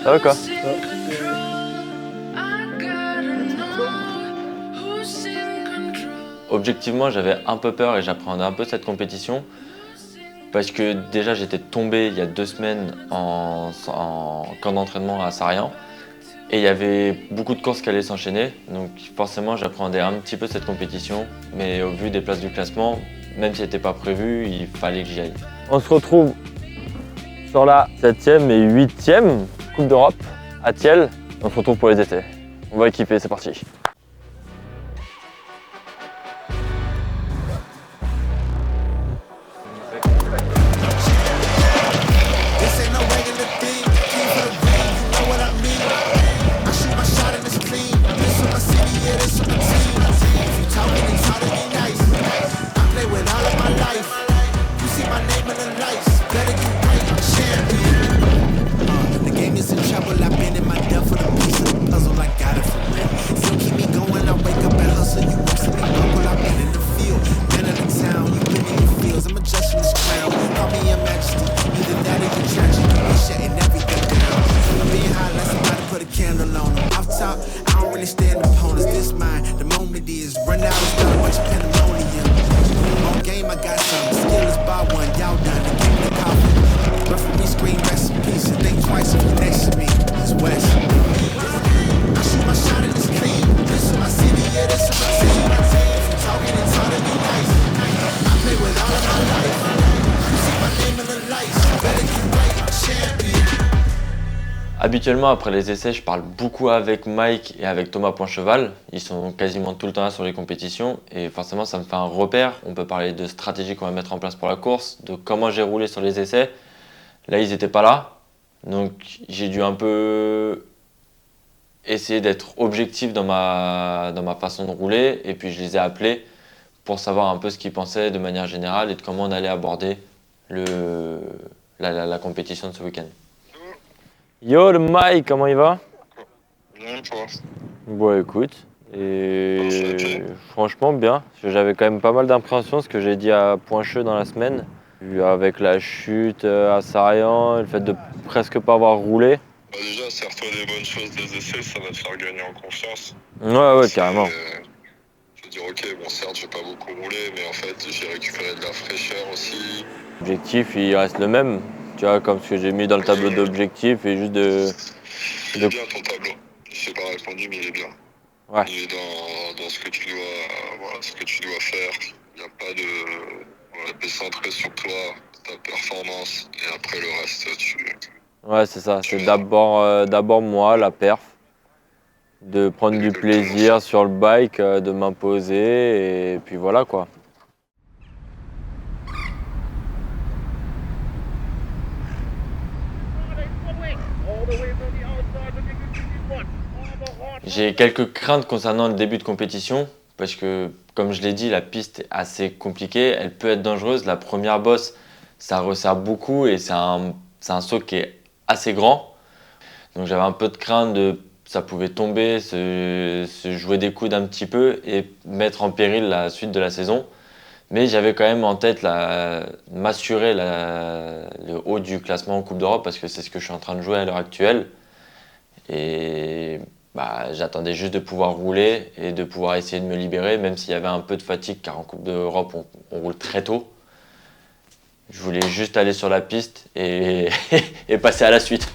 Ça va quoi? Objectivement, j'avais un peu peur et j'appréhendais un peu cette compétition parce que déjà j'étais tombé il y a 2 semaines en camp d'entraînement à Sarian et il y avait beaucoup de courses qui allaient s'enchaîner, donc forcément j'appréhendais un petit peu cette compétition, mais au vu des places du classement, même si c'était pas prévu, il fallait que j'y aille. On se retrouve sur la 7e et 8e Coupe d'Europe à Thiel. On se retrouve pour les essais. On va équiper, c'est parti. Habituellement, après les essais, je parle beaucoup avec Mike et avec Thomas Poincheval. Ils sont quasiment tout le temps là sur les compétitions et forcément, ça me fait un repère. On peut parler de stratégie qu'on va mettre en place pour la course, de comment j'ai roulé sur les essais. Là, ils n'étaient pas là, donc j'ai dû un peu essayer d'être objectif dans ma façon de rouler et puis je les ai appelés pour savoir un peu ce qu'ils pensaient de manière générale et de comment on allait aborder la compétition de ce week-end. Yo le Mike, comment il va? Bien, toi. Bon écoute, franchement bien, parce que j'avais quand même pas mal d'appréhension, ce que j'ai dit à Poincheux dans la semaine, avec la chute à Sarian, le fait de presque pas avoir roulé. Bah déjà, sers-toi des bonnes choses des essais, ça va te faire gagner en confiance. Ouais, carrément. Je veux dire, ok, bon certes, j'ai pas beaucoup roulé, mais en fait, j'ai récupéré de la fraîcheur aussi. L'objectif, il reste le même, tu vois, comme ce que j'ai mis dans le tableau d'objectifs, et juste de... Il est bien ton tableau, je t'ai pas répondu, mais il est bien. Ouais. Il est dans ce que tu dois faire. Il n'y a pas de... Voilà, t'es centré sur toi, ta performance, et après le reste, Ouais, c'est ça, c'est d'abord moi, la perf, de prendre du plaisir sur le bike, de m'imposer, et puis voilà quoi. J'ai quelques craintes concernant le début de compétition parce que, comme je l'ai dit, la piste est assez compliquée, elle peut être dangereuse. La première bosse, ça resserre beaucoup et c'est un saut qui est assez grand. Donc j'avais un peu de crainte ça pouvait tomber, se jouer des coudes un petit peu et mettre en péril la suite de la saison. Mais j'avais quand même en tête m'assurer le haut du classement en Coupe d'Europe parce que c'est ce que je suis en train de jouer à l'heure actuelle. Et j'attendais juste de pouvoir rouler et de pouvoir essayer de me libérer, même s'il y avait un peu de fatigue car en Coupe d'Europe on roule très tôt. Je voulais juste aller sur la piste et passer à la suite.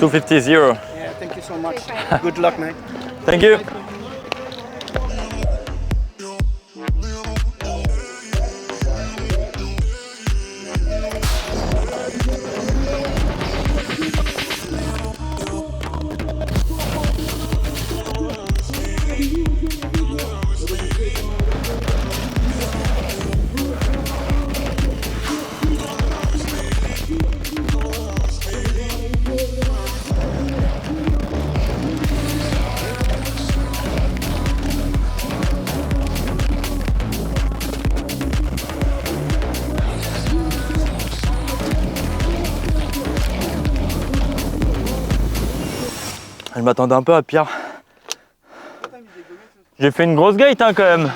$250. Yeah, thank you so much. Good luck, man. Thank you. Je m'attendais un peu à pire. J'ai fait une grosse gate hein, quand même.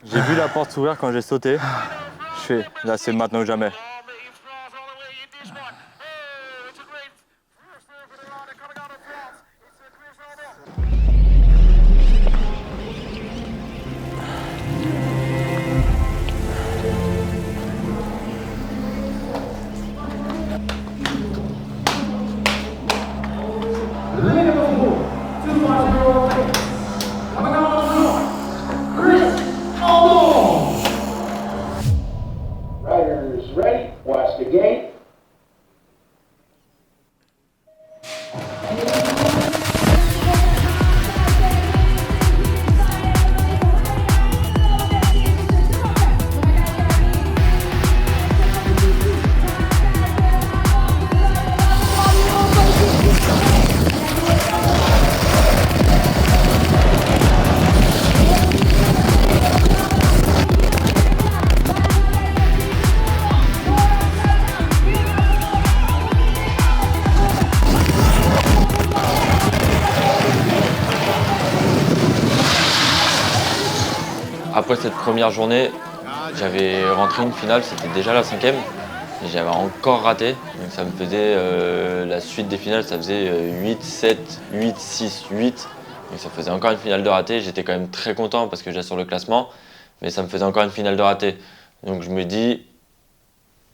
J'ai vu la porte s'ouvrir quand j'ai sauté. Je fais, là c'est maintenant ou jamais. Riders ready, watch the gate. Après cette première journée, j'avais rentré une finale, c'était déjà la 5e, et j'avais encore raté. Donc ça me faisait la suite des finales, ça faisait 8, 7, 8, 6, 8. Donc ça faisait encore une finale de raté. J'étais quand même très content parce que j'assure le classement, mais ça me faisait encore une finale de raté. Donc je me dis,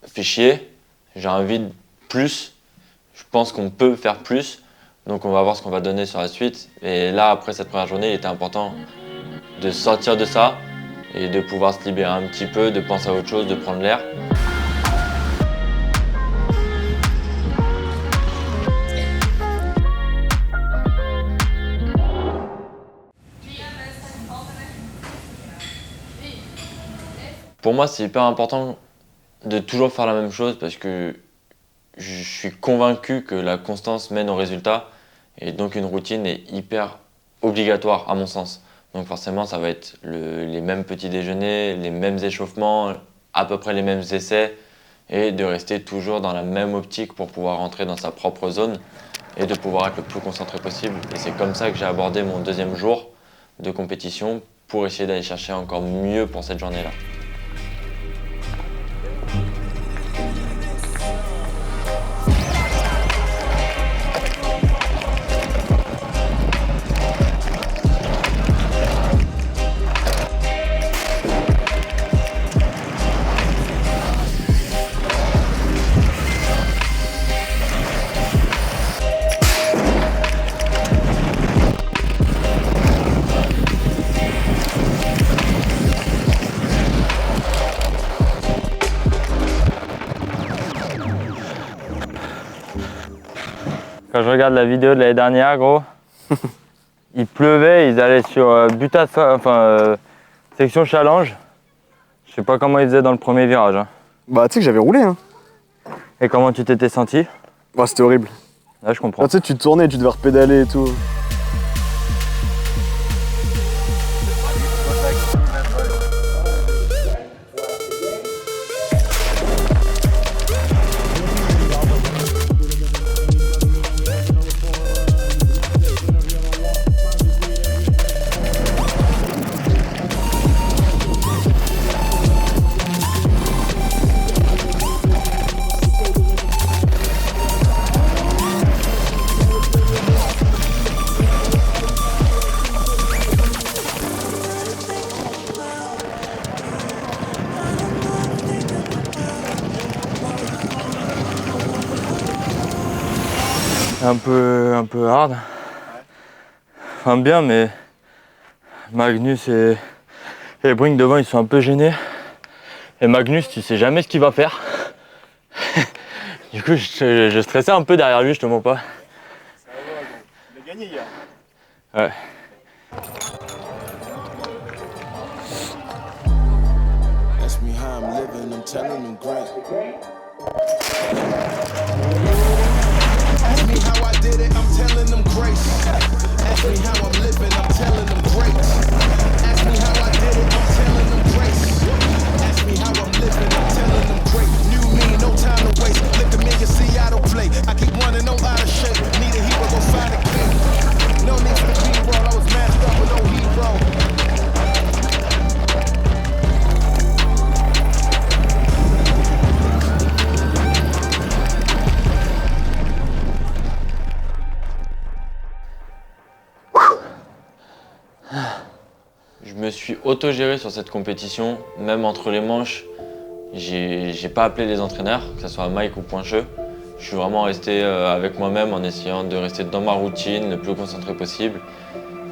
fais chier, j'ai envie de plus, je pense qu'on peut faire plus. Donc on va voir ce qu'on va donner sur la suite. Et là, après cette première journée, il était important de sortir de ça et de pouvoir se libérer un petit peu, de penser à autre chose, de prendre l'air. Pour moi, c'est hyper important de toujours faire la même chose parce que je suis convaincu que la constance mène au résultat et donc une routine est hyper obligatoire à mon sens. Donc forcément, ça va être les mêmes petits déjeuners, les mêmes échauffements, à peu près les mêmes essais et de rester toujours dans la même optique pour pouvoir rentrer dans sa propre zone et de pouvoir être le plus concentré possible. Et c'est comme ça que j'ai abordé mon deuxième jour de compétition pour essayer d'aller chercher encore mieux pour cette journée-là. Quand je regarde la vidéo de l'année dernière, gros, il pleuvait, ils allaient sur section challenge. Je sais pas comment ils faisaient dans le premier virage. Hein. Bah tu sais que j'avais roulé hein. Et comment tu t'étais senti? Bah c'était horrible. Là je comprends. Là, tu sais tu tournais, tu devais repédaler et tout. un peu hard. Enfin bien, mais Magnus et Brink devant, ils sont un peu gênés. Et Magnus, tu sais jamais ce qu'il va faire. Du coup, je stressais un peu derrière lui, je te mens pas. Il a gagné hier. Ouais. Ask me how I'm living, I'm telling them great. Ask me how I did it, I'm telling them grace. Ask me how I'm living, I'm telling them great. Ask me how I did it, I'm telling them grace. Ask me how I'm living, I'm telling them great. New me, no time to waste. Look at me, you see I don't play. I keep running, no out of shape. Need a hero, go find a king. No need for the B-roll, I was masked up with no hero. Je me suis autogéré sur cette compétition, même entre les manches. J'ai pas appelé les entraîneurs, que ce soit Mike ou Poincheux. Je suis vraiment resté avec moi-même en essayant de rester dans ma routine, le plus concentré possible.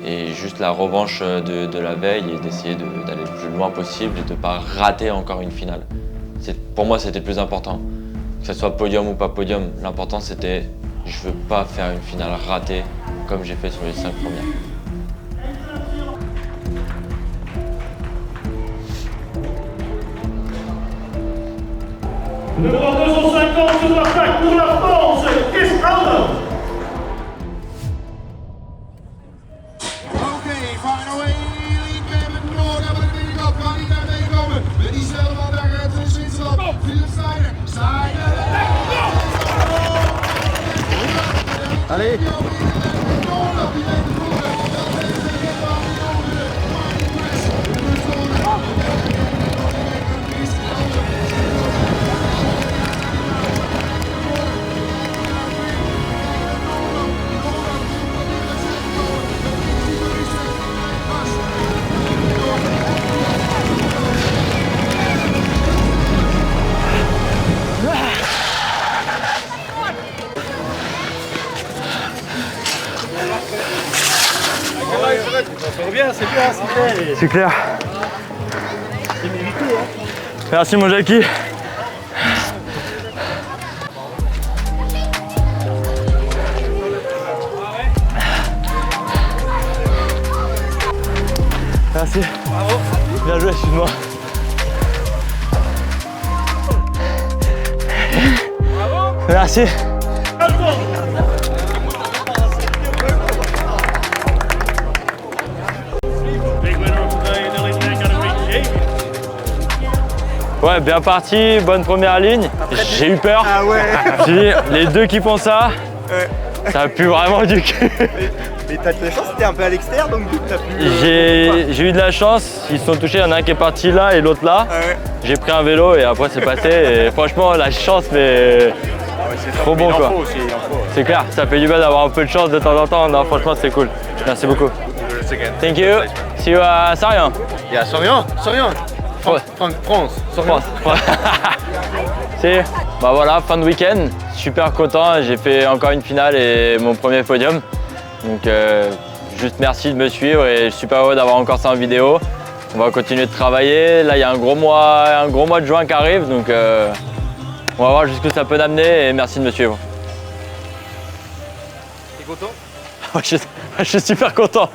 Et juste la revanche de la veille et d'essayer d'aller le plus loin possible et de ne pas rater encore une finale. Pour moi, c'était le plus important. Que ce soit podium ou pas podium, l'important c'était je veux pas faire une finale ratée comme j'ai fait sur les 5 premières. Numéro 250 de l'attaque pour la France, Chris Allen. Oké, finally, Kevin Noord, daar ben ik op, kan niet naar mee komen. Met diezelfde man daar in Zwitserland, Philip Steiner. Allez. C'est clair. Merci mon Jackie. Merci. Bravo. Bien joué, excuse-moi. Bravo. Merci. Ouais, bien parti, bonne première ligne. J'ai eu peur. Ah ouais. J'ai dit, les deux qui font ça, ça a pu vraiment du cul. Mais t'as de la chance, c'était un peu à l'extérieur donc t'as pu. J'ai eu de la chance, ils se sont touchés, il y en a un qui est parti là et l'autre là. Ah ouais. J'ai pris un vélo et après c'est passé. Et franchement, la chance, mais trop bon quoi. C'est clair, ça fait du bien d'avoir un peu de chance de temps en temps. Non, franchement, c'est cool. Merci beaucoup. Thank you. See you à Sarian. Yeah, Sorian. France. C'est bah voilà, fin de week-end, super content, j'ai fait encore une finale et mon premier podium. Donc juste merci de me suivre et je suis super heureux d'avoir encore ça en vidéo. On va continuer de travailler, là il y a un gros mois de juin qui arrive, donc on va voir jusqu'où ça peut m'amener et merci de me suivre. T'es content? Je suis super content.